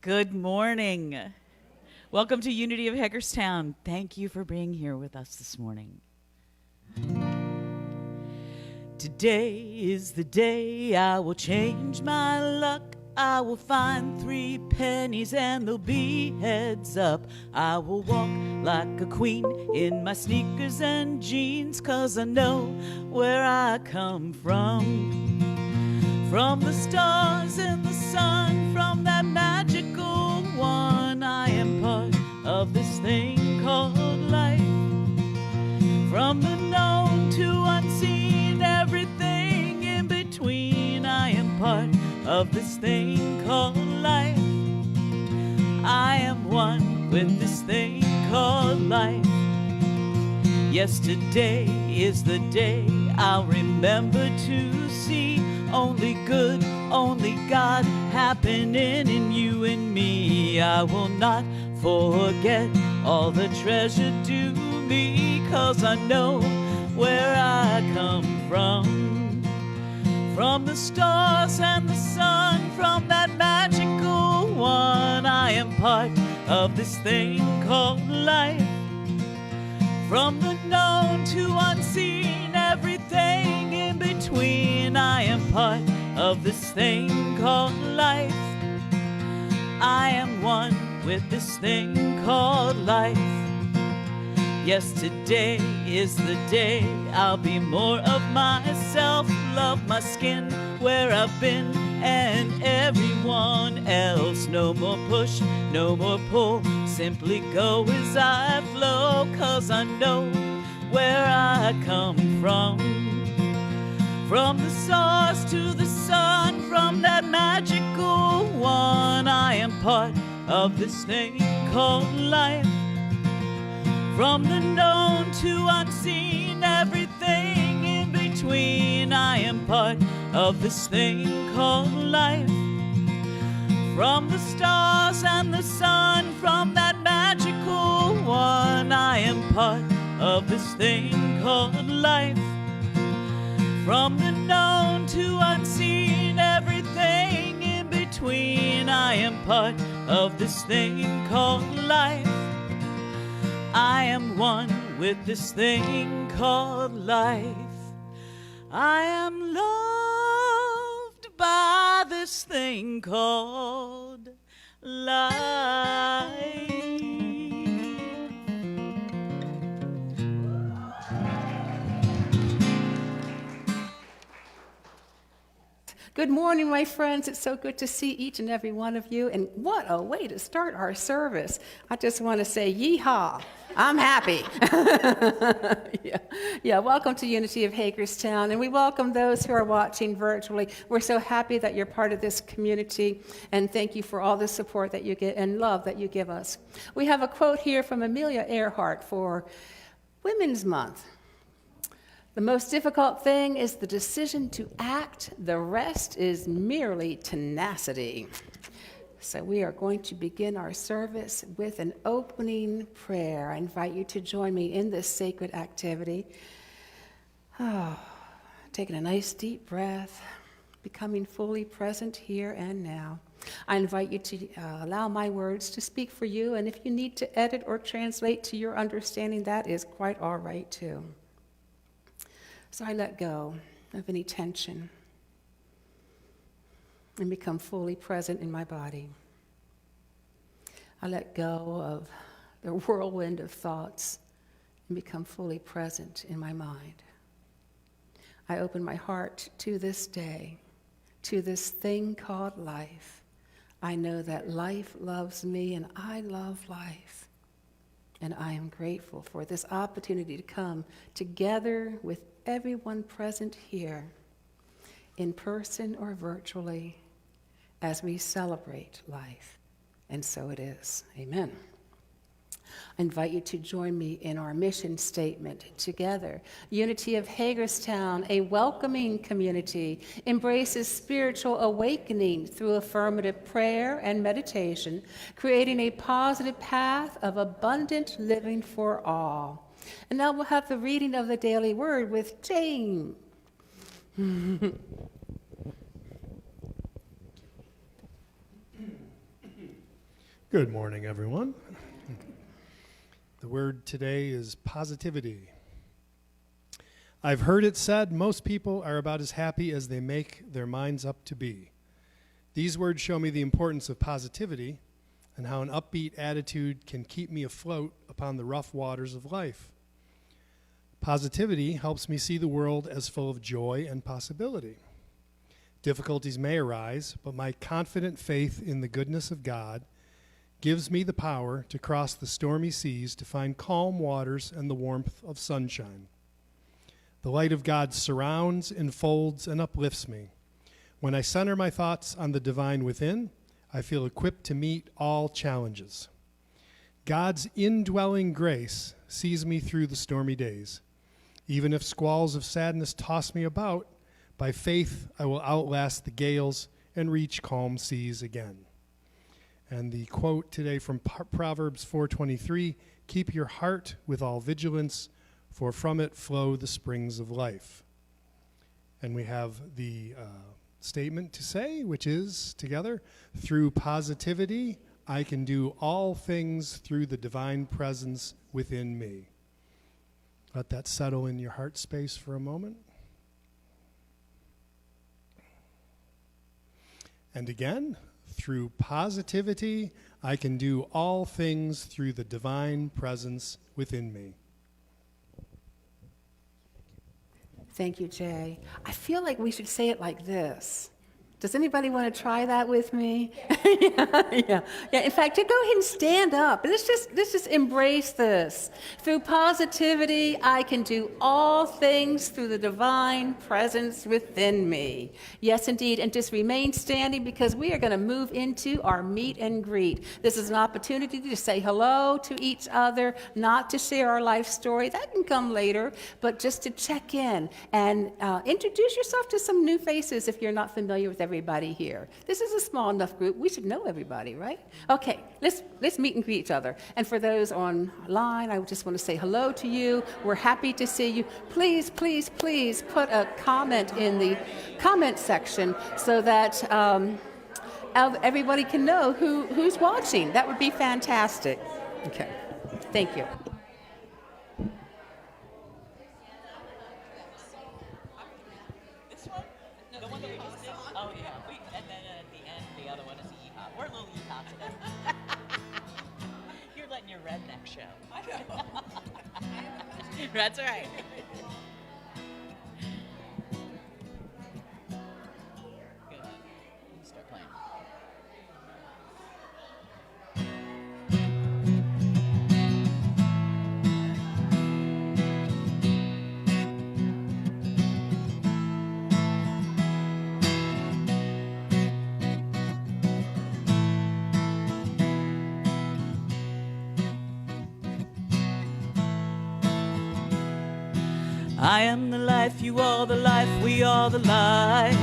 Good morning. Welcome to Unity of Hagerstown. Thank you for being here with us this morning. Today is the day I will change my luck. I will find 3 pennies and they'll be heads up. I will walk like a queen in my sneakers and jeans, 'cause I know where I come from. From the stars and the sun, from that magical one, I am part of this thing called life. From the known to unseen, everything in between, I am part of this thing called life. I am one with this thing called life. Yesterday is the day I'll remember to see. Only good, only God happening in you and me. I will not forget all the treasure due me, 'cause I know where I come from. From the stars and the sun, from that magical one, I am part of this thing called life. From the known to unseen, everything in between, I am part of this thing called life. I am one with this thing called life. Yesterday is the day I'll be more of myself, love my skin where I've been and everyone else. No more push, no more pull, simply go as I flow, 'cause I know where I come from. From the stars to the sun, from that magical one, I am part of this thing called life. From the known to unseen, everything in between, I am part of this thing called life. From the stars and the sun, from that magical one, I am part of this thing called life. From the known to unseen, everything in between, I am part of this thing called life. I am one with this thing called life. I am loved by this thing called life. Good morning, my friends. It's so good to see each and every one of you. And what a way to start our service. I just want to say, yeehaw. I'm happy. Yeah, welcome to Unity of Hagerstown. And we welcome those who are watching virtually. We're so happy that you're part of this community. And thank you for all the support that you get and love that you give us. We have a quote here from Amelia Earhart for Women's Month. The most difficult thing is the decision to act. The rest is merely tenacity. So we are going to begin our service with an opening prayer. I invite you to join me in this sacred activity. Taking a nice deep breath, becoming fully present here and now. I invite you to allow my words to speak for you, and if you need to edit or translate to your understanding, that is quite all right too. So I let go of any tension and become fully present in my body. I let go of the whirlwind of thoughts and become fully present in my mind. I open my heart to this day, to this thing called life. I know that life loves me and I love life. And I am grateful for this opportunity to come together with everyone present here, in person or virtually, as we celebrate life. And so it is. Amen. I invite you to join me in our mission statement together. Unity of Hagerstown, a welcoming community, embraces spiritual awakening through affirmative prayer and meditation, creating a positive path of abundant living for all. And now we'll have the reading of the daily word with Jane. Good morning, everyone. The word today is positivity. I've heard it said most people are about as happy as they make their minds up to be. These words show me the importance of positivity and how an upbeat attitude can keep me afloat upon the rough waters of life. Positivity helps me see the world as full of joy and possibility. Difficulties may arise, but my confident faith in the goodness of God gives me the power to cross the stormy seas to find calm waters and the warmth of sunshine. The light of God surrounds, enfolds, and uplifts me. When I center my thoughts on the divine within, I feel equipped to meet all challenges. God's indwelling grace sees me through the stormy days. Even if squalls of sadness toss me about, by faith I will outlast the gales and reach calm seas again. And the quote today from Proverbs 4:23, keep your heart with all vigilance, for from it flow the springs of life. And we have the statement to say, which is, together, through positivity, I can do all things through the divine presence within me. Let that settle in your heart space for a moment. And again, through positivity, I can do all things through the divine presence within me. Thank you, Jay. I feel like we should say it like this. Does anybody want to try that with me? Yeah. In fact, go ahead and stand up. Let's just embrace this. Through positivity, I can do all things through the divine presence within me. Yes, indeed. And just remain standing because we are going to move into our meet and greet. This is an opportunity to say hello to each other, not to share our life story. That can come later, but just to check in and introduce yourself to some new faces if you're not familiar with everybody here. This is a small enough group. We should know everybody, right? Okay, let's meet and greet each other. And for those online, I just want to say hello to you. We're happy to see you. Please, please, please put a comment in the comment section so that everybody can know who's watching. That would be fantastic. Okay, thank you. Redneck show. That's right. Good. Start playing. I am the life, you are the life, we are the life.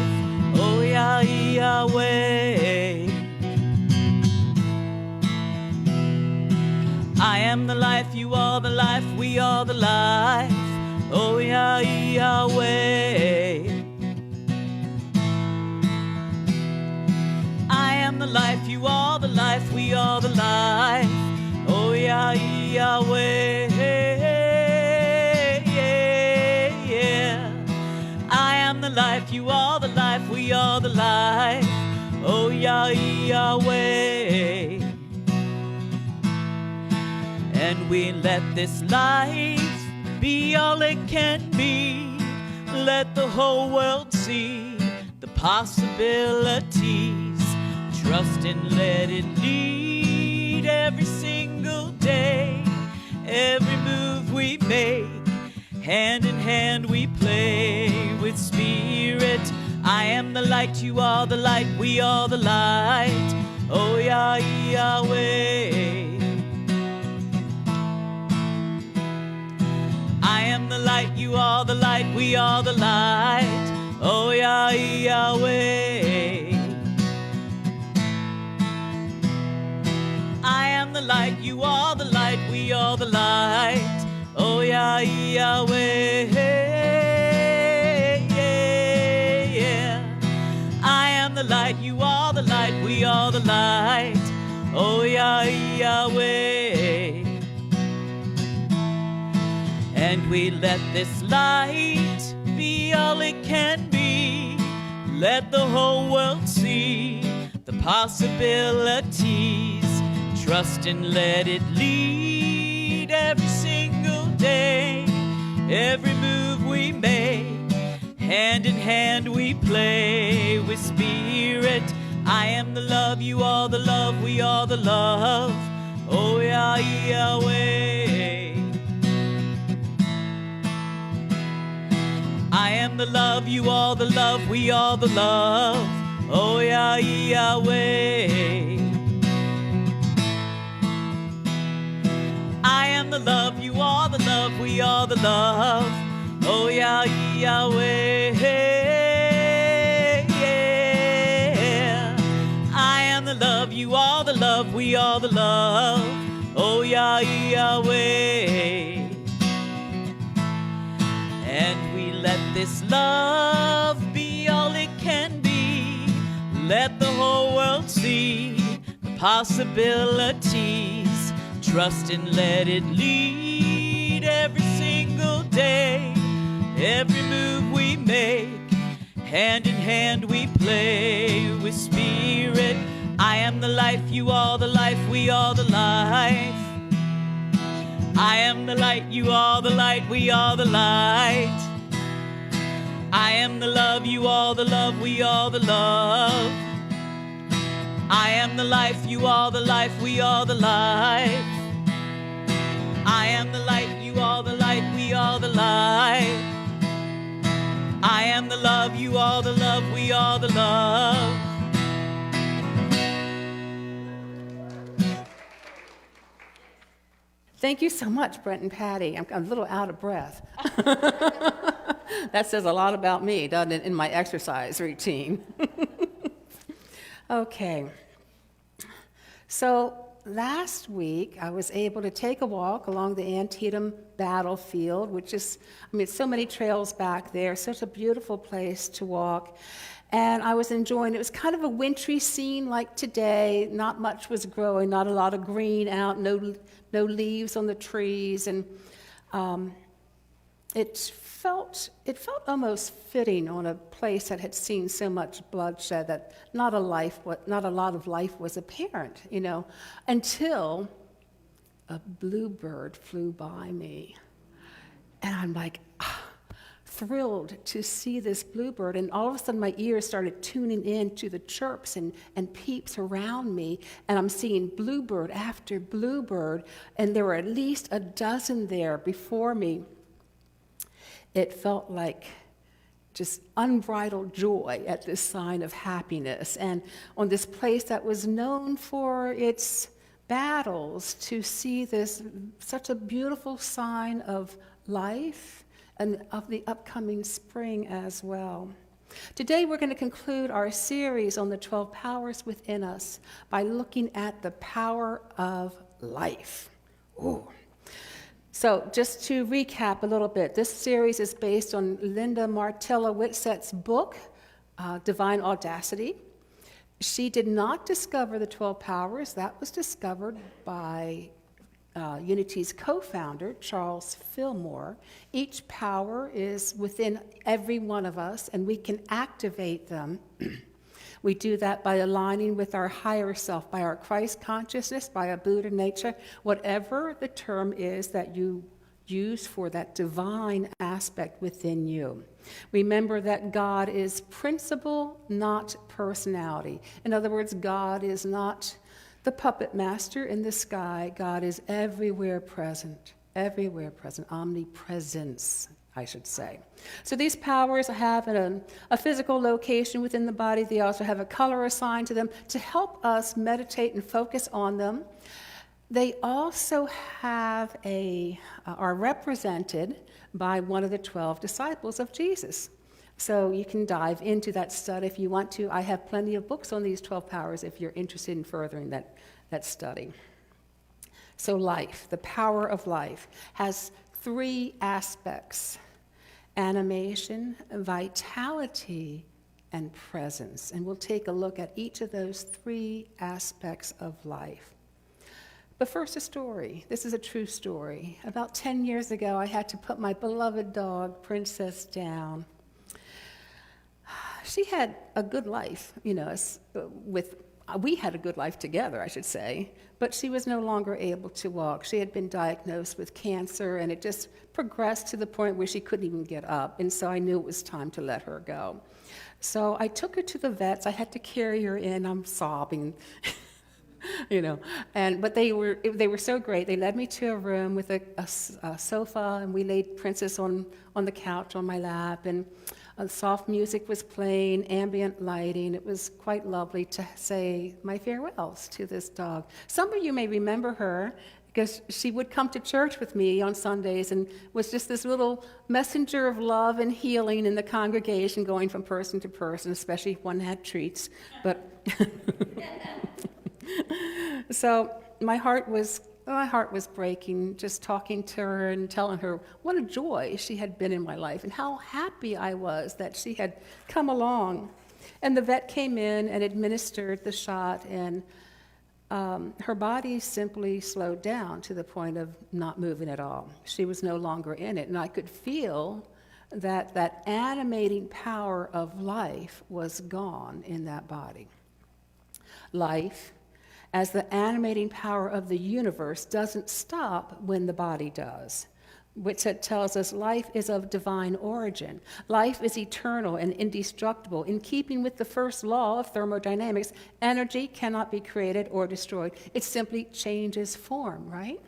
Oh, Yahweh. I am the life, you are the life, we are the life. Oh, Yahweh. I am the life, you are the life, we are the life. Oh, Yahweh. Life, you are the life, we are the life. Oh, Yahweh. And we let this life be all it can be. Let the whole world see the possibilities. Trust and let it lead every single day. Every move we make, hand in hand we play with spirit. I am the light, you are the light, we are the light. Oh, Yahweh. I am the light, you are the light, we are the light. Oh, Yahweh. I am the light, you are the light, we are the light. Oh, Yahweh. I am the light, you are the light, we are the light. Oh, Yahweh. Yahweh. And we let this light be all it can be. Let the whole world see the possibilities. Trust and let it lead every single day. Every move we make, hand in hand we play with spirit. I am the love, you are the love, we are the love. Oh Yahweh. I am the love, you are the love, we are the love. Oh Yahweh. I am the love, you are the love, we are the love. Oh Yahweh. I am the love, you are the love, we are the love. Oh Yahweh. And we let this love be all it can be. Let the whole world see the possibilities. Trust and let it lead every single day. Every move we make, hand in hand we play with spirit. I am the life, you are the life, we are the life. I am the light, you are the light, we are the light. I am the love, you are the love, we are the love. I am the life, you are the life, we are the life. I am the light, you are the light, we are the light. I am the love, you are the love, we are the love. Thank you so much, Brent and Patty. I'm a little out of breath. That says a lot about me, doesn't it, in my exercise routine? Okay. So last week, I was able to take a walk along the Antietam battlefield, which is, so many trails back there, such a beautiful place to walk. And I was enjoying it. It was kind of a wintry scene like today. Not much was growing, not a lot of green out, no leaves on the trees. And it felt almost fitting on a place that had seen so much bloodshed that not a lot of life was apparent, until a bluebird flew by me. And I'm like, thrilled to see this bluebird, and all of a sudden my ears started tuning in to the chirps and peeps around me, and I'm seeing bluebird after bluebird, and there were at least a dozen there before me. It felt like just unbridled joy at this sign of happiness, and on this place that was known for its battles, to see this such a beautiful sign of life and of the upcoming spring as well. Today we're going to conclude our series on the 12 powers within us by looking at the power of life. Ooh. So just to recap a little bit, this series is based on Linda Martella Whitsett's book, Divine Audacity. She did not discover the 12 powers. That was discovered by Unity's co-founder, Charles Fillmore. Each power is within every one of us, and we can activate them. We do that by aligning with our higher self, by our Christ consciousness, by a Buddha nature, whatever the term is that you use for that divine aspect within you. Remember that God is principle, not personality. In other words, God is not the puppet master in the sky. God is everywhere present, omnipresence, I should say. So these powers have a physical location within the body. They also have a color assigned to them to help us meditate and focus on them. They also have are represented by one of the 12 disciples of Jesus. So you can dive into that study if you want to. I have plenty of books on these 12 powers if you're interested in furthering that study. So life, the power of life, has 3 aspects: animation, vitality, and presence. And we'll take a look at each of those 3 aspects of life. But first, a story. This is a true story. About 10 years ago, I had to put my beloved dog, Princess, down. She had a good life, we had a good life together, I should say, but she was no longer able to walk. She had been diagnosed with cancer, and it just progressed to the point where she couldn't even get up, and so I knew it was time to let her go. So I took her to the vets. I had to carry her in. I'm sobbing. But they were so great. They led me to a room with a sofa, and we laid Princess on the couch on my lap, and soft music was playing, ambient lighting. It was quite lovely to say my farewells to this dog. Some of you may remember her because she would come to church with me on Sundays and was just this little messenger of love and healing in the congregation, going from person to person, especially if one had treats. But so my heart was breaking just talking to her and telling her what a joy she had been in my life and how happy I was that she had come along. And the vet came in and administered the shot, and her body simply slowed down to the point of not moving at all. She was no longer in it, and I could feel that animating power of life was gone in that body. Life, as the animating power of the universe, doesn't stop when the body does, which tells us life is of divine origin. Life is eternal and indestructible. In keeping with the first law of thermodynamics, energy cannot be created or destroyed. It simply changes form, right?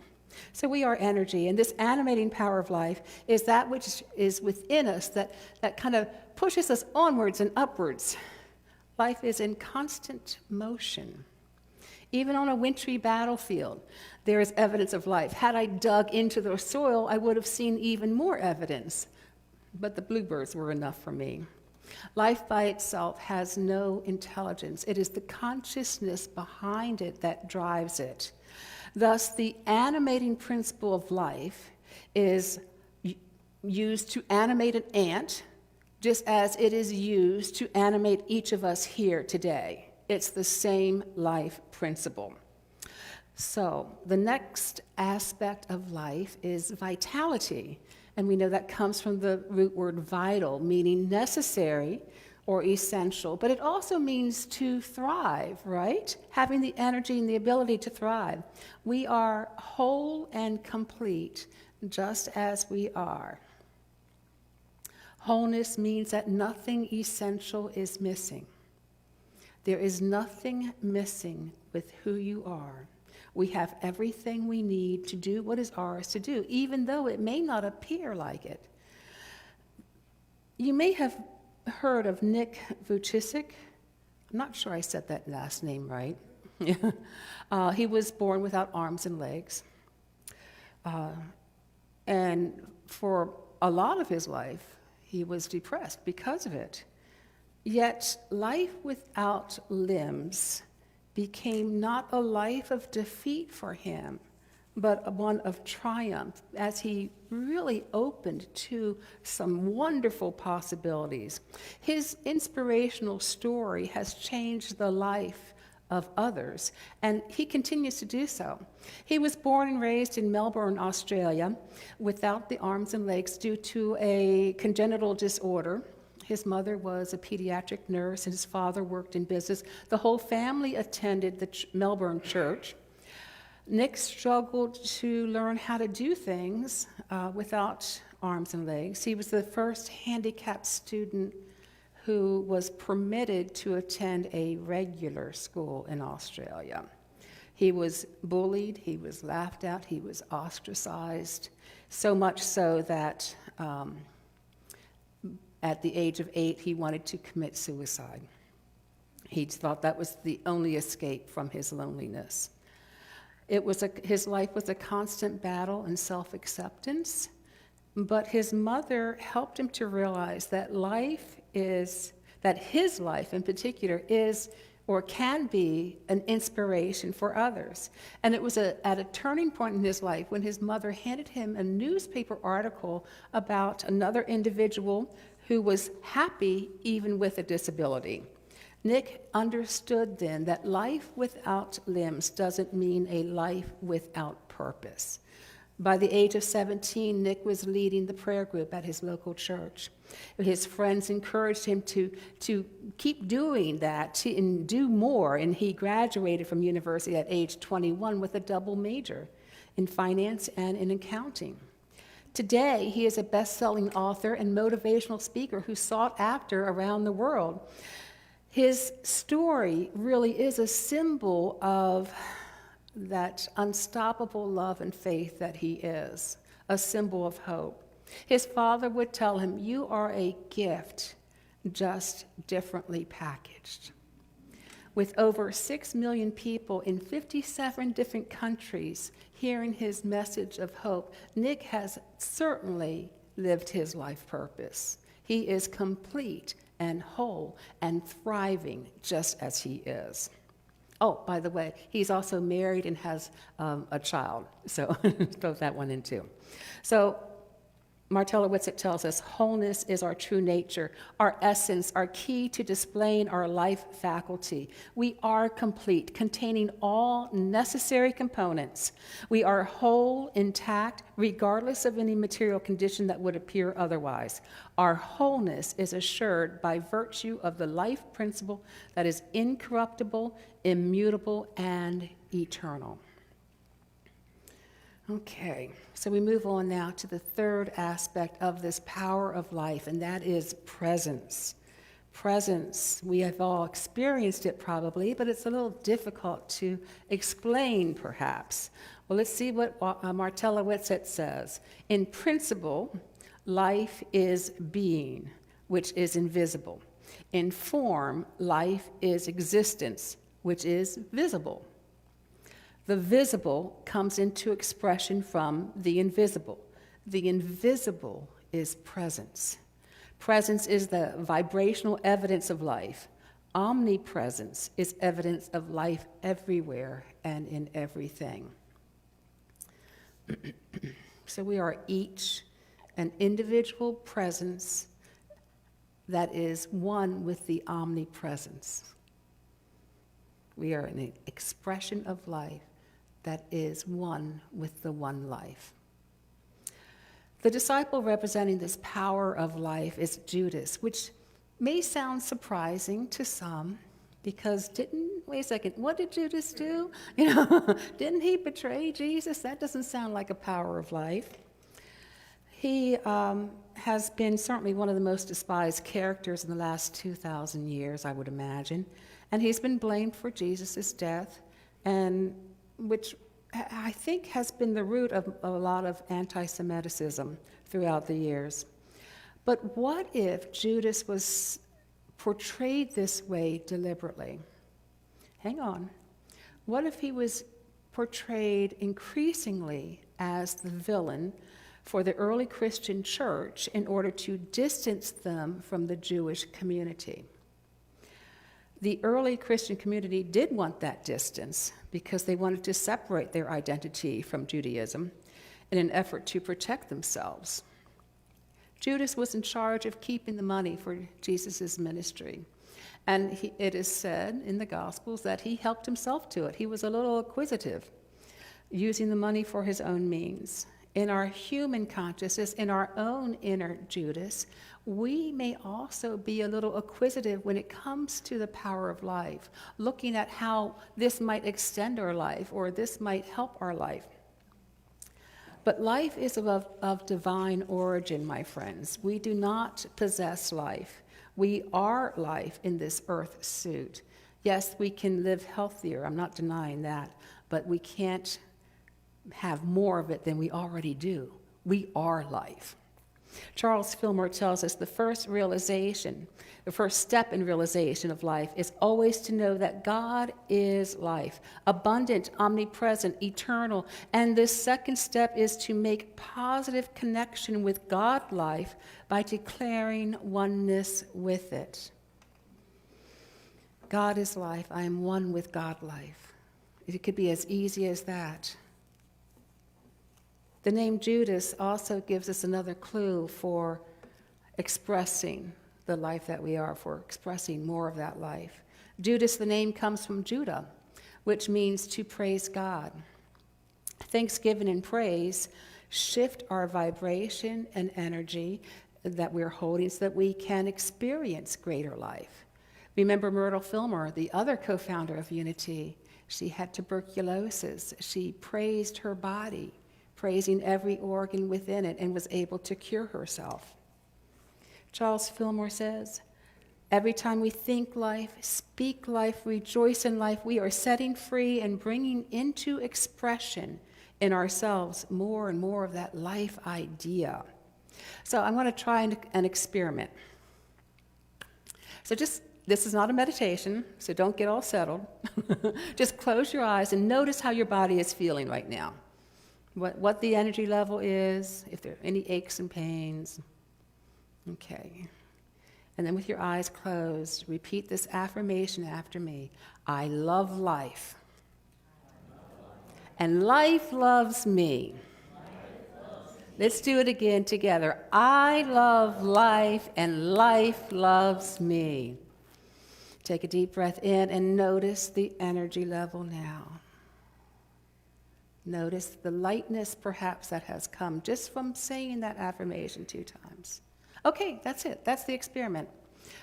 So we are energy, and this animating power of life is that which is within us that kind of pushes us onwards and upwards. Life is in constant motion. Even on a wintry battlefield, there is evidence of life. Had I dug into the soil, I would have seen even more evidence. But the bluebirds were enough for me. Life by itself has no intelligence. It is the consciousness behind it that drives it. Thus, the animating principle of life is used to animate an ant, just as it is used to animate each of us here today. It's the same life principle. So the next aspect of life is vitality. And we know that comes from the root word vital, meaning necessary or essential. But it also means to thrive, right? Having the energy and the ability to thrive. We are whole and complete just as we are. Wholeness means that nothing essential is missing. There is nothing missing with who you are. We have everything we need to do what is ours to do, even though it may not appear like it. You may have heard of Nick Vujicic. I'm not sure I said that last name right. He was born without arms and legs. And for a lot of his life, he was depressed because of it. Yet life without limbs became not a life of defeat for him, but one of triumph as he really opened to some wonderful possibilities. His inspirational story has changed the life of others, and he continues to do so. He was born and raised in Melbourne, Australia, without the arms and legs due to a congenital disorder. His mother was a pediatric nurse, and his father worked in business. The whole family attended the Melbourne church. Nick struggled to learn how to do things without arms and legs. He was the first handicapped student who was permitted to attend a regular school in Australia. He was bullied, he was laughed at, he was ostracized, so much so that at the age of 8, he wanted to commit suicide. He thought that was the only escape from his loneliness. His life was a constant battle and self-acceptance, but his mother helped him to realize that his life in particular is or can be an inspiration for others. And it was at a turning point in his life when his mother handed him a newspaper article about another individual who was happy even with a disability. Nick understood then that life without limbs doesn't mean a life without purpose. By the age of 17, Nick was leading the prayer group at his local church. His friends encouraged him to keep doing that and do more, and he graduated from university at age 21 with a double major in finance and in accounting. Today, he is a best-selling author and motivational speaker who's sought after around the world. His story really is a symbol of that unstoppable love and faith that he is, a symbol of hope. His father would tell him, "You are a gift, just differently packaged." With over 6 million people in 57 different countries hearing his message of hope, Nick has certainly lived his life purpose. He is complete and whole and thriving just as he is. Oh, by the way, he's also married and has a child, so throw that one in too. So Martella Whitsett tells us, wholeness is our true nature, our essence, our key to displaying our life faculty. We are complete, containing all necessary components. We are whole, intact, regardless of any material condition that would appear otherwise. Our wholeness is assured by virtue of the life principle that is incorruptible, immutable, and eternal. Okay, so we move on now to the third aspect of this power of life, and that is presence. Presence, we have all experienced it probably, but it's a little difficult to explain perhaps. Well, let's see what Martella Whitsett says. In principle, life is being, which is invisible. In form, life is existence, which is visible. The visible comes into expression from the invisible. The invisible is presence. Presence is the vibrational evidence of life. Omnipresence is evidence of life everywhere and in everything. So we are each an individual presence that is one with the omnipresence. We are an expression of life that is one with the one life. The disciple representing this power of life is Judas, which may sound surprising to some, because wait a second, what did Judas do? Didn't he betray Jesus? That doesn't sound like a power of life. He has been certainly one of the most despised characters in the last 2,000 years, I would imagine. And he's been blamed for Jesus' death, and which I think has been the root of a lot of anti-Semitism throughout the years. But what if Judas was portrayed this way deliberately? Hang on. What if he was portrayed increasingly as the villain for the early Christian church in order to distance them from the Jewish community? The early Christian community did want that distance because they wanted to separate their identity from Judaism in an effort to protect themselves. Judas was in charge of keeping the money for Jesus' ministry. And it is said in the Gospels that he helped himself to it. He was a little acquisitive, using the money for his own means. In our human consciousness, in our own inner Judas, we may also be a little acquisitive when it comes to the power of life, looking at how this might extend our life or this might help our life. But life is of divine origin, my friends. We do not possess life. We are life in this earth suit. Yes, we can live healthier, I'm not denying that, but we can't have more of it than we already do. We are life. Charles Fillmore tells us the first step in realization of life is always to know that God is life, abundant, omnipresent, eternal. And this second step is to make positive connection with God life by declaring oneness with it. God is life. I am one with God life. It could be as easy as that. The name Judas also gives us another clue for expressing the life that we are, for expressing more of that life. Judas, the name comes from Judah, which means to praise God. Thanksgiving and praise shift our vibration and energy that we're holding so that we can experience greater life. Remember Myrtle Fillmore, the other co-founder of Unity. She had tuberculosis. She praised her body, praising every organ within it, and was able to cure herself. Charles Fillmore says, every time we think life, speak life, rejoice in life, we are setting free and bringing into expression in ourselves more and more of that life idea. So I'm going to try an experiment. So this is not a meditation, so don't get all settled. Just close your eyes and notice how your body is feeling right now. What the energy level is, if there are any aches and pains. Okay. And then with your eyes closed, repeat this affirmation after me. I love life. And life loves me. Let's do it again together. I love life, and life loves me. Take a deep breath in and notice the energy level now. Notice the lightness perhaps that has come just from saying that affirmation 2 times. Okay, that's it. That's the experiment.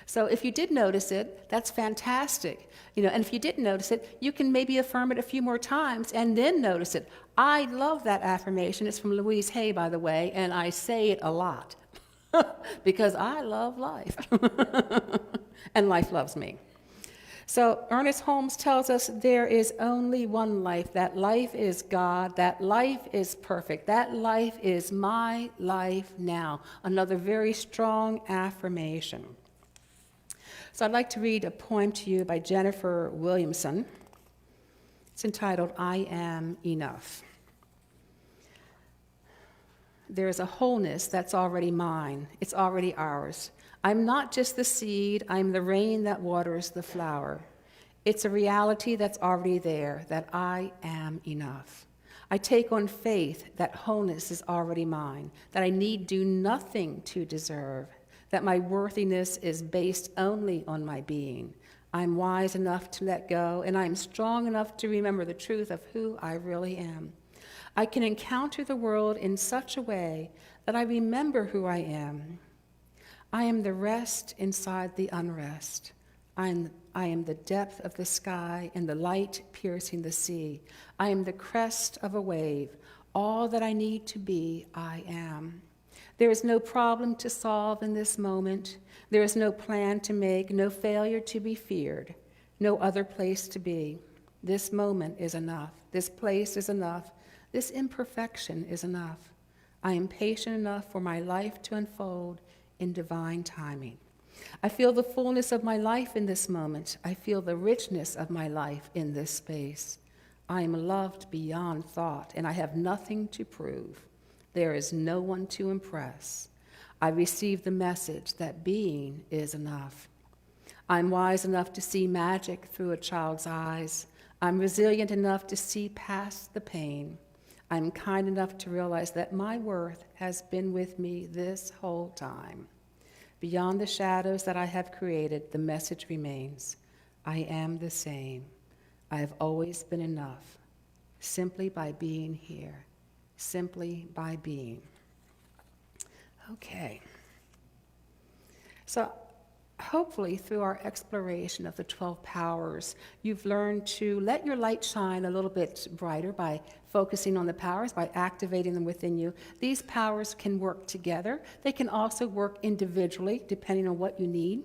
So if you did notice it, that's fantastic. And if you didn't notice it, you can maybe affirm it a few more times and then notice it. I love that affirmation. It's from Louise Hay, by the way, and I say it a lot because I love life and life loves me. So Ernest Holmes tells us there is only one life. That life is God. That life is perfect. That life is my life now. Another very strong affirmation. So I'd like to read a poem to you by Jennifer Williamson. It's entitled, I Am Enough. There is a wholeness that's already mine. It's already ours. I'm not just the seed, I'm the rain that waters the flower. It's a reality that's already there, that I am enough. I take on faith that wholeness is already mine, that I need do nothing to deserve, that my worthiness is based only on my being. I'm wise enough to let go, and I'm strong enough to remember the truth of who I really am. I can encounter the world in such a way that I remember who I am. I am the rest inside the unrest. I am the depth of the sky and the light piercing the sea. I am the crest of a wave. All that I need to be, I am. There is no problem to solve in this moment. There is no plan to make, no failure to be feared, no other place to be. This moment is enough. This place is enough. This imperfection is enough. I am patient enough for my life to unfold in divine timing. I feel the fullness of my life in this moment. I feel the richness of my life in this space. I am loved beyond thought, and I have nothing to prove. There is no one to impress. I receive the message that being is enough. I'm wise enough to see magic through a child's eyes. I'm resilient enough to see past the pain. I'm kind enough to realize that my worth has been with me this whole time. Beyond the shadows that I have created, the message remains. I am the same. I have always been enough, simply by being here, simply by being. Okay. So hopefully through our exploration of the 12 powers, you've learned to let your light shine a little bit brighter by focusing on the powers, by activating them within you. These powers can work together. They can also work individually, depending on what you need.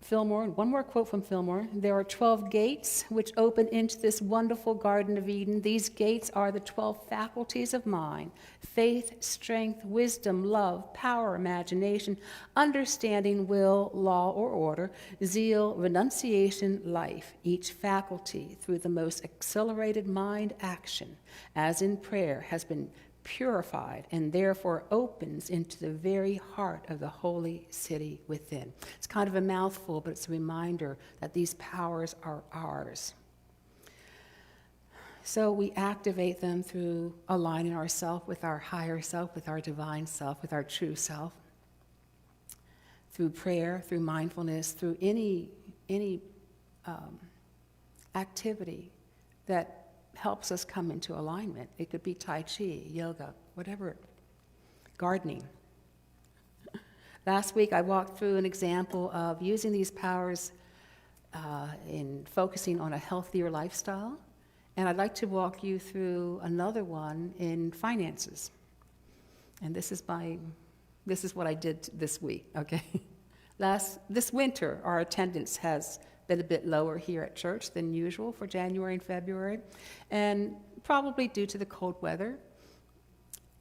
Fillmore, one more quote from Fillmore. There are 12 gates which open into this wonderful Garden of Eden. These gates are the 12 faculties of mind: faith, strength, wisdom, love, power, imagination, understanding, will, law or order, zeal, renunciation, life. Each faculty, through the most accelerated mind action, as in prayer, has been purified and therefore opens into the very heart of the holy city within. It's kind of a mouthful, but it's a reminder that these powers are ours. So we activate them through aligning ourselves with our higher self, with our divine self, with our true self, through prayer, through mindfulness, through any activity that helps us come into alignment. It could be Tai Chi, yoga, whatever, gardening. Last week I walked through an example of using these powers in focusing on a healthier lifestyle, and I'd like to walk you through another one in finances. And this is what I did this week, okay? This winter, our attendance has been a bit lower here at church than usual for January and February, and probably due to the cold weather.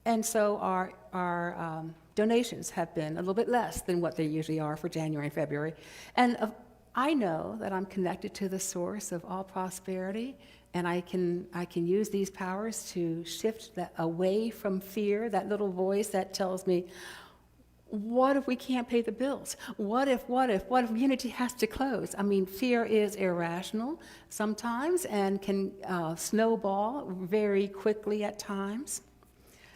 And so our donations have been a little bit less than what they usually are for January and February. And I know that I'm connected to the source of all prosperity, and I can use these powers to shift that away from fear, that little voice that tells me, what if we can't pay the bills? What if Unity has to close? I mean, fear is irrational sometimes and can snowball very quickly at times.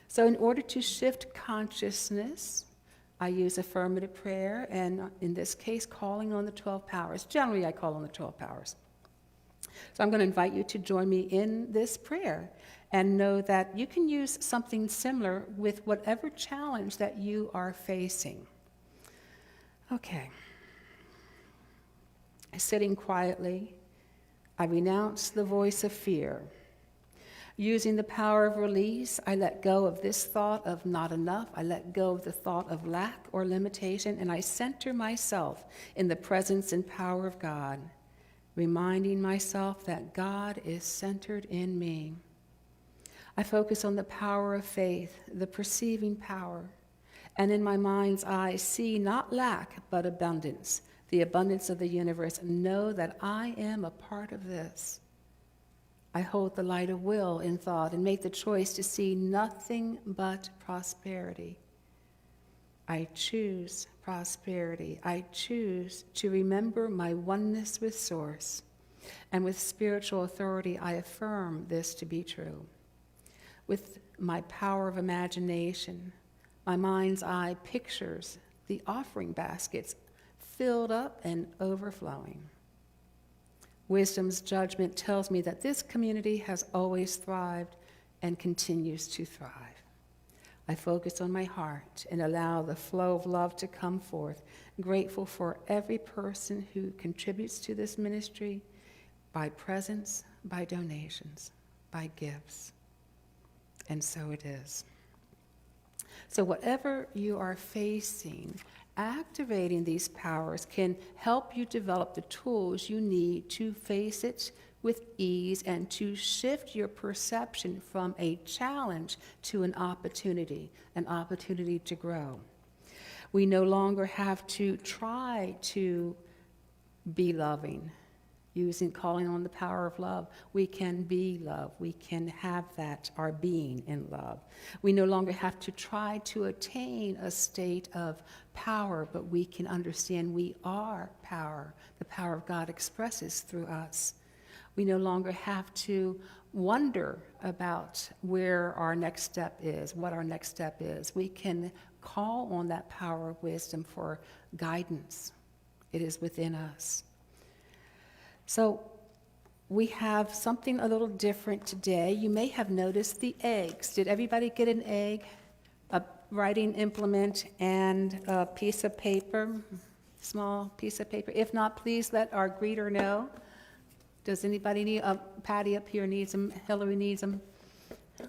So in order to shift consciousness, I use affirmative prayer, and in this case, calling on the 12 powers. Generally, I call on the 12 powers. So I'm going to invite you to join me in this prayer and know that you can use something similar with whatever challenge that you are facing. Okay. Sitting quietly, I renounce the voice of fear. Using the power of release, I let go of this thought of not enough. I let go of the thought of lack or limitation, and I center myself in the presence and power of God, reminding myself that God is centered in me. I focus on the power of faith, the perceiving power, and in my mind's eye see not lack but abundance, the abundance of the universe, and know that I am a part of this. I hold the light of will in thought and make the choice to see nothing but prosperity. I choose prosperity. I choose to remember my oneness with Source. And with spiritual authority, I affirm this to be true. With my power of imagination, my mind's eye pictures the offering baskets filled up and overflowing. Wisdom's judgment tells me that this community has always thrived and continues to thrive. I focus on my heart and allow the flow of love to come forth, grateful for every person who contributes to this ministry by presence, by donations, by gifts. And so it is. So whatever you are facing, activating these powers can help you develop the tools you need to face it with ease and to shift your perception from a challenge to an opportunity to grow. We no longer have to try to be loving. Calling on the power of love, we can be love. We can have that, our being in love. We no longer have to try to attain a state of power, but we can understand we are power. The power of God expresses through us. We no longer have to wonder about where our next step is, what our next step is. We can call on that power of wisdom for guidance. It is within us. So we have something a little different today. You may have noticed the eggs. Did everybody get an egg, a writing implement, and a piece of paper, small piece of paper? If not, please let our greeter know. Does anybody need, Patty up here needs them, Hillary needs them?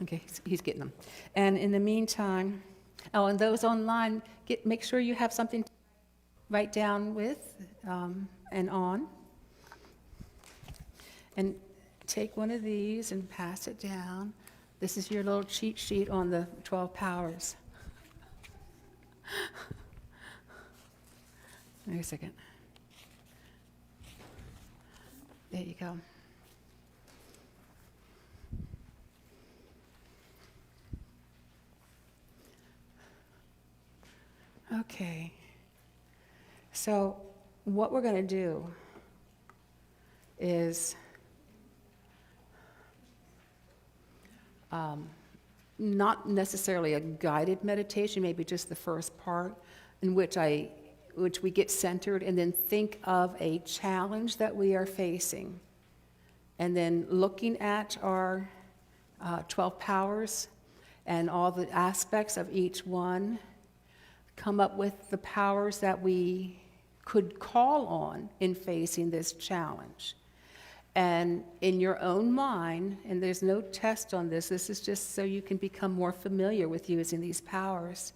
Okay, he's getting them. And in the meantime, and those online, make sure you have something to write down with and on. And take one of these and pass it down. This is your little cheat sheet on the 12 powers. Wait a second. There you go. Okay. So what we're going to do is not necessarily a guided meditation, maybe just the first part, in which I which we get centered, and then think of a challenge that we are facing. And then looking at our 12 powers and all the aspects of each one, come up with the powers that we could call on in facing this challenge. And in your own mind, and there's no test on this, this is just so you can become more familiar with using these powers,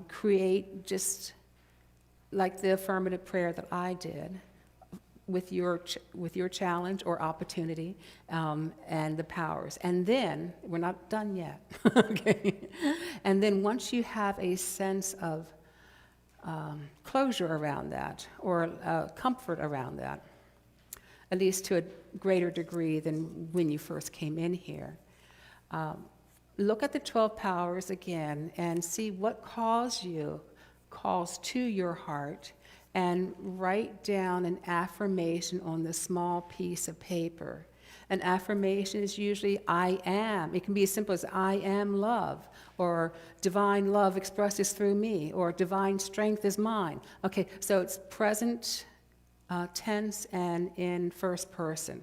create just like the affirmative prayer that I did with your challenge or opportunity, and the powers. And then, we're not done yet, okay? And then once you have a sense of closure around that, or comfort around that, at least to a greater degree than when you first came in here, look at the 12 powers again and see what calls to your heart, and write down an affirmation on the small piece of paper. An affirmation is usually, I am. It can be as simple as, I am love, or divine love expresses through me, or divine strength is mine. Okay, so it's present tense and in first person.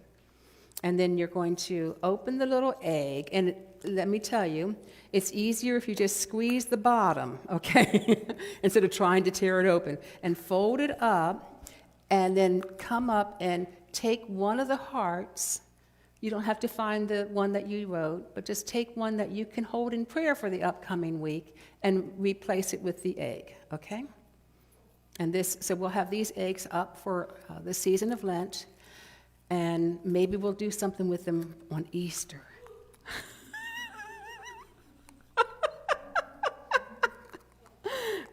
And then you're going to open the little egg, and let me tell you, it's easier if you just squeeze the bottom, okay, instead of trying to tear it open, and fold it up, and then come up and take one of the hearts. You don't have to find the one that you wrote, but just take one that you can hold in prayer for the upcoming week and replace it with the egg, okay? And so we'll have these eggs up for the season of Lent, and maybe we'll do something with them on Easter.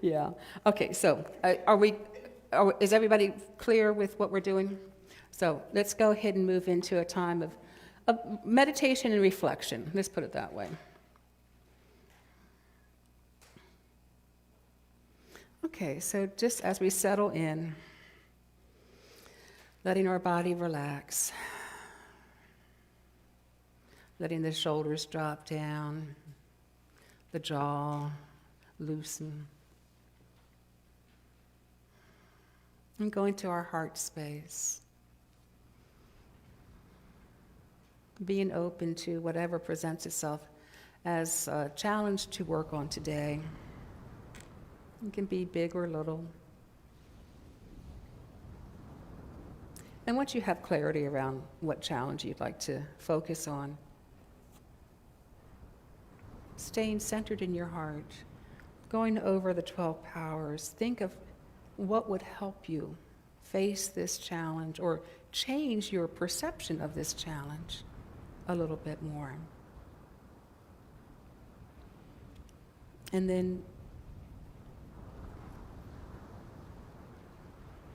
Yeah. Okay, so is everybody clear with what we're doing? So let's go ahead and move into a time of meditation and reflection. Let's put it that way. Okay, so just as we settle in, letting our body relax, letting the shoulders drop down, the jaw loosen, and going to our heart space, being open to whatever presents itself as a challenge to work on today. It can be big or little. And once you have clarity around what challenge you'd like to focus on, staying centered in your heart, going over the 12 powers, think of what would help you face this challenge or change your perception of this challenge a little bit more. And then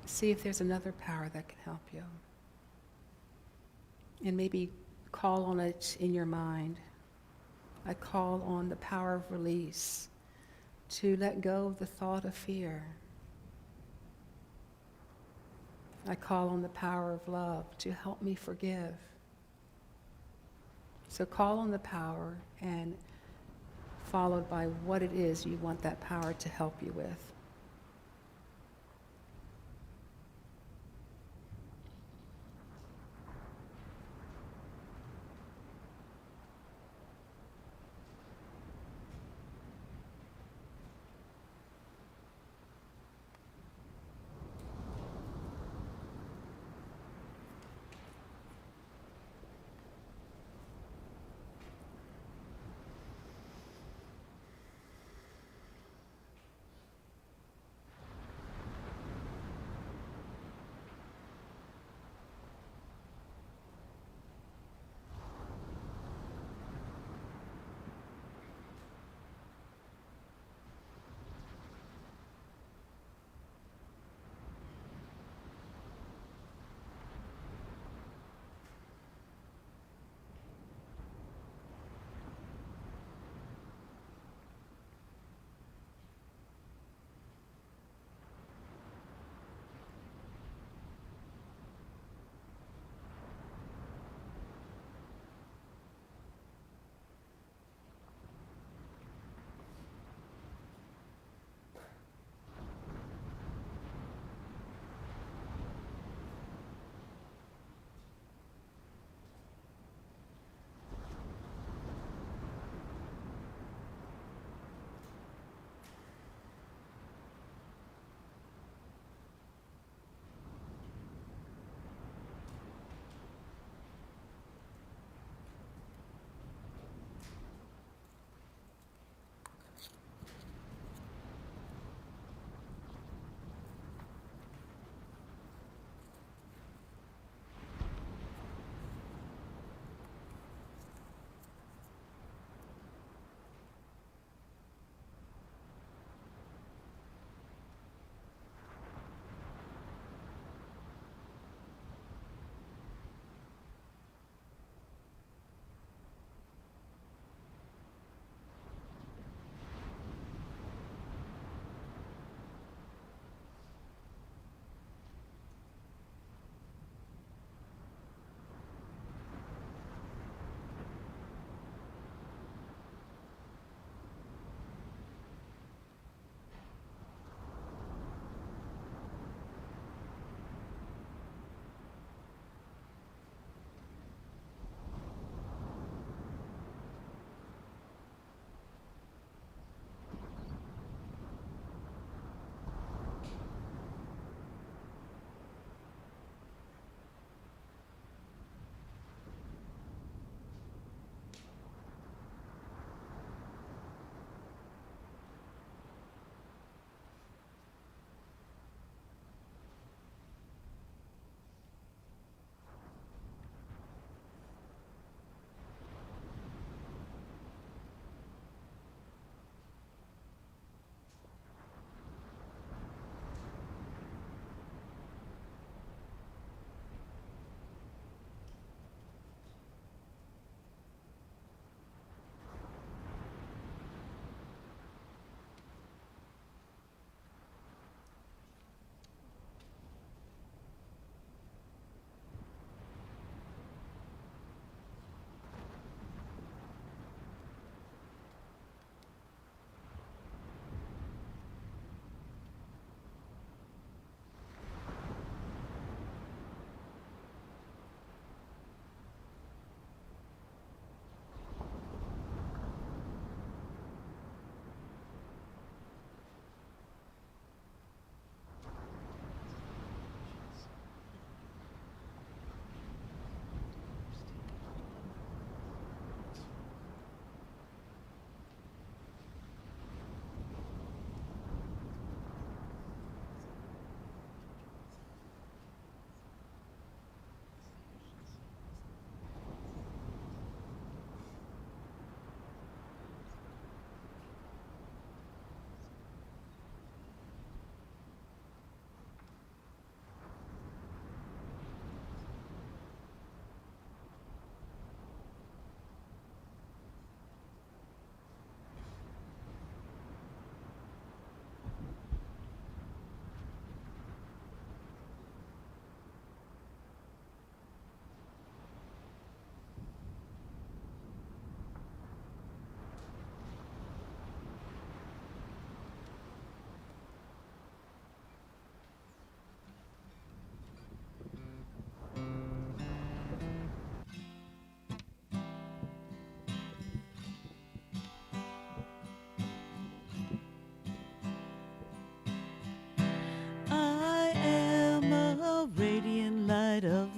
see if there's another power that can help you. And maybe call on it in your mind. I call on the power of release to let go of the thought of fear. I call on the power of love to help me forgive. So call on the power, and followed by what it is you want that power to help you with.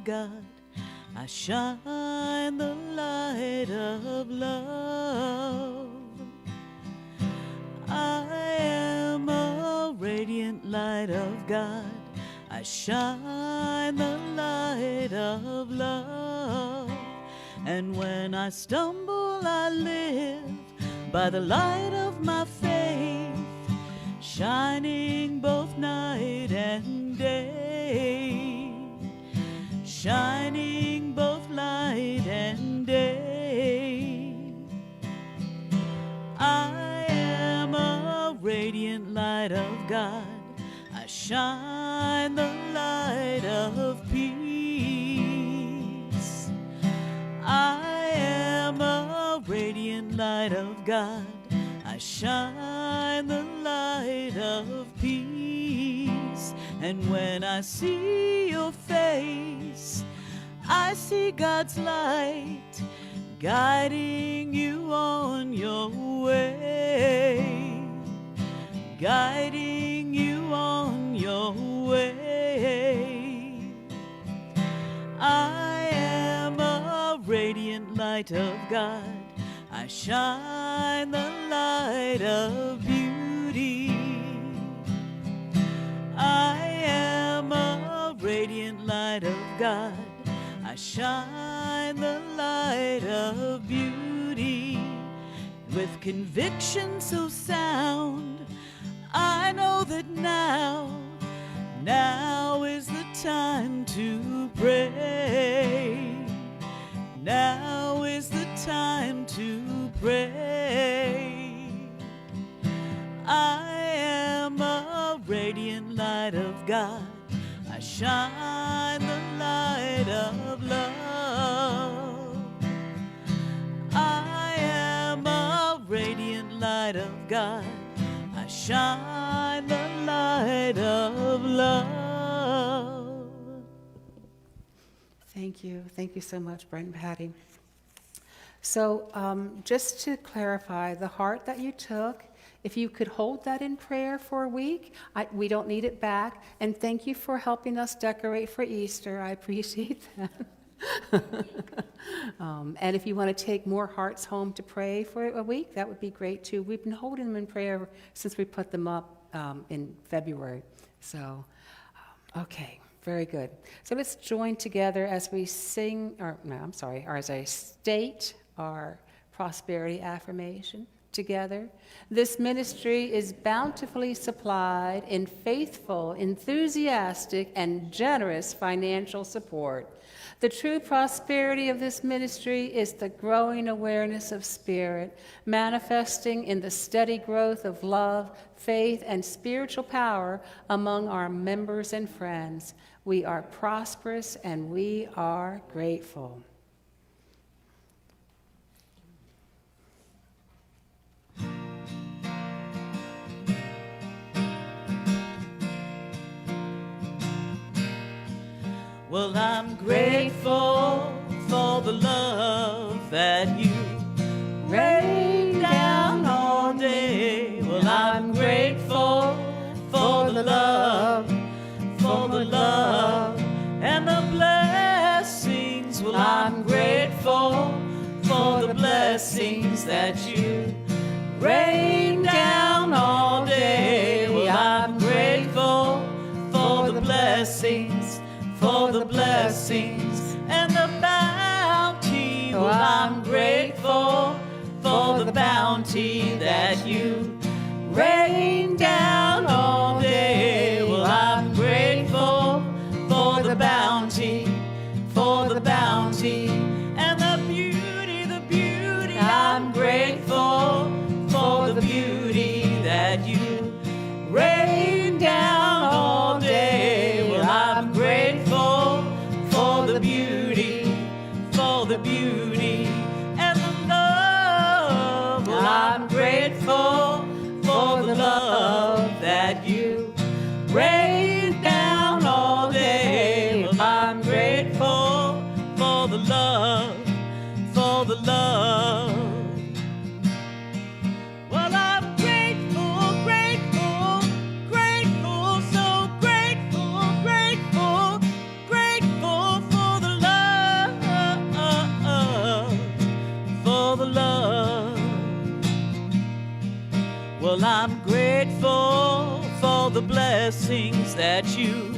God. I shine the light of love. I am a radiant light of God. I shine the light of love. And when I stumble, I live by the light of my faith, shining both night and day, shining both light and day. I am a radiant light of God. I shine the light of peace. I am a radiant light of God. I shine the light of peace. And when I see your face, I see God's light guiding you on your way, guiding you on your way. I am a radiant light of God. I shine the light of beauty. I am a radiant light of God. I shine the light of beauty. With conviction so sound, I know that now is the time to pray. Now is the time to pray. I am a radiant light of God. I shine the light of love. I am a radiant light of God. I shine the light of love. Thank you. Thank you so much, Brent and Patty. So just to clarify, the heart that you took, if you could hold that in prayer for a week, we don't need it back. And thank you for helping us decorate for Easter. I appreciate that. And if you want to take more hearts home to pray for a week, that would be great too. We've been holding them in prayer since we put them up in February. So, okay. Very good. So let's join together as we sing, or as I state our prosperity affirmation together. This ministry is bountifully supplied in faithful, enthusiastic, and generous financial support. The true prosperity of this ministry is the growing awareness of spirit, manifesting in the steady growth of love, faith, and spiritual power among our members and friends. We are prosperous and we are grateful. Well, I'm grateful for the love that you rain down all day. Well, I'm grateful for the love, and the blessings. Well, I'm grateful for the blessings that you rain down all day. Well, I'm grateful for the blessings, and the bounty. Well, I'm grateful for the bounty that you rain down all day. Well, I'm grateful for the bounty, and the beauty. I'm grateful for the beauty that you rain down all day. Well, I'm grateful for the beauty, and the love. Well, I'm grateful for the love that you rain down all day. Well, I'm grateful for the love, Well, I'm grateful Well, I'm grateful for the blessings that you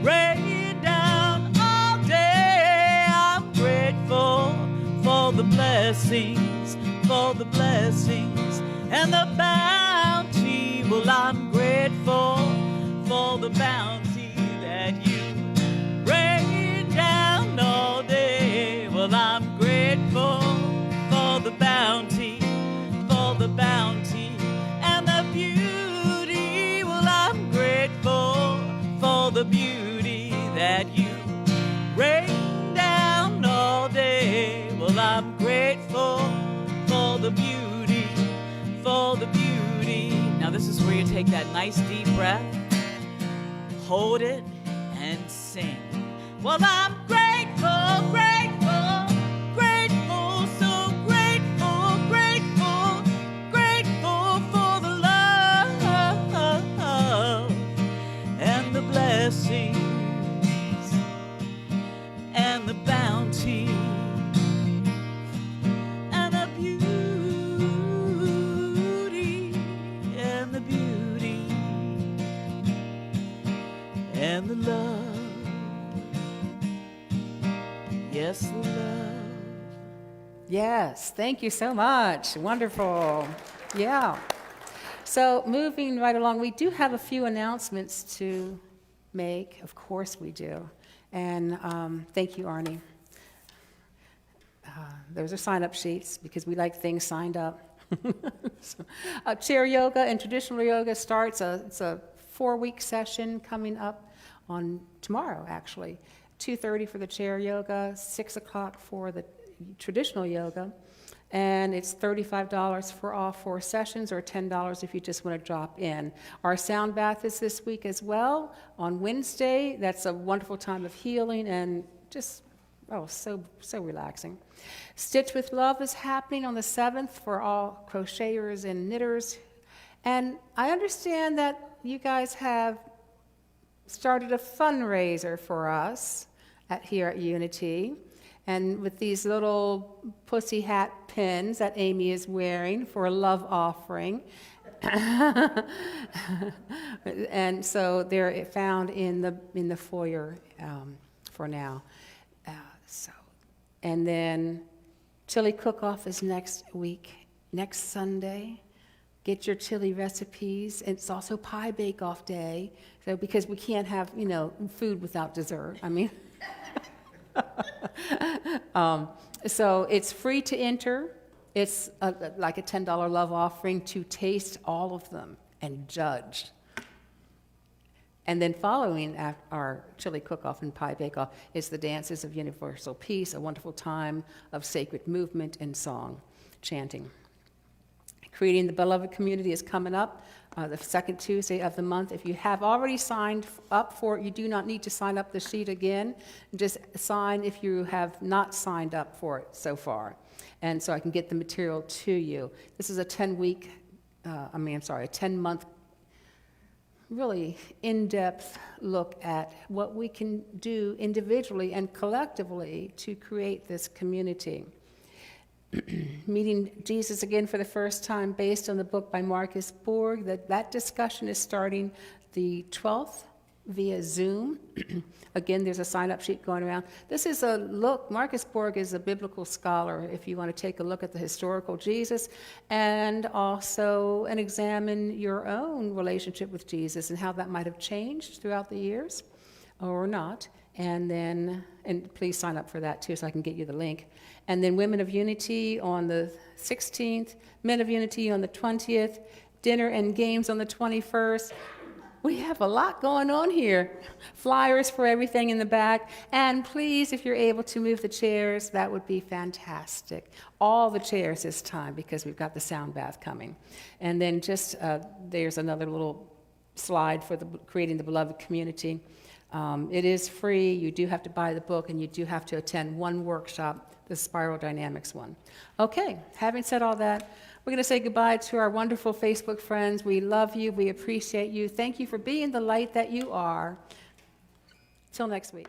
rain down all day. I'm grateful for the blessings, and the bounty. Well, I'm grateful for the bounty that you rain down all day. Well, I'm grateful for the bounty, and the beauty. Well, I'm grateful for the beauty that you rain down all day. Well, I'm grateful for the beauty, Now this is where you take that nice deep breath, hold it, and sing. Well, I'm grateful, grateful, grateful, so grateful, grateful, grateful for the love and the blessings and the bounty and the beauty and the beauty and the love. Yes, the love. Yes, thank you so much. Wonderful. Yeah. So moving right along, we do have a few announcements to make. Of course we do. And thank you, Arnie. Those are sign-up sheets because we like things signed up. So, chair yoga and traditional yoga starts. It's a 4-week session coming up on tomorrow, actually. 2:30 for the chair yoga, 6 o'clock for the traditional yoga, and it's $35 for all 4 sessions, or $10 if you just want to drop in. Our sound bath is this week as well on Wednesday. That's a wonderful time of healing and just so relaxing. Stitch with Love is happening on the 7th for all crocheters and knitters, and I understand that you guys have started a fundraiser for us here at Unity, and with these little pussy hat pins that Amy is wearing for a love offering. And so they're found in the foyer for now. And then chili cook-off is next week, next Sunday. Get your chili recipes. It's also pie bake-off day, so because we can't have food without dessert. I mean. So it's free to enter. It's like a $10 love offering to taste all of them and judge. And then following our chili cook-off and pie bake-off is the Dances of Universal Peace, a wonderful time of sacred movement and song, chanting. Creating the Beloved Community is coming up the second Tuesday of the month. If you have already signed up for it, you do not need to sign up the sheet again. Just sign if you have not signed up for it so far. And so I can get the material to you. This is a 10-month really in-depth look at what we can do individually and collectively to create this community. Meeting Jesus again for the first time based on the book by Marcus Borg. That discussion is starting the 12th via Zoom. Again, there's a sign-up sheet going around. This is a look. Marcus Borg is a biblical scholar, if you want to take a look at the historical Jesus, and also examine your own relationship with Jesus and how that might have changed throughout the years or not. And please sign up for that too so I can get you the link. And then Women of Unity on the 16th, Men of Unity on the 20th, dinner and games on the 21st. We have a lot going on here. Flyers for everything in the back. And please, if you're able to move the chairs, that would be fantastic. All the chairs this time because we've got the sound bath coming. And then just there's another little slide for creating the Beloved Community. It is free. You do have to buy the book, and you do have to attend one workshop, the Spiral Dynamics one. Okay, having said all that, we're going to say goodbye to our wonderful Facebook friends. We love you. We appreciate you. Thank you for being the light that you are. Till next week.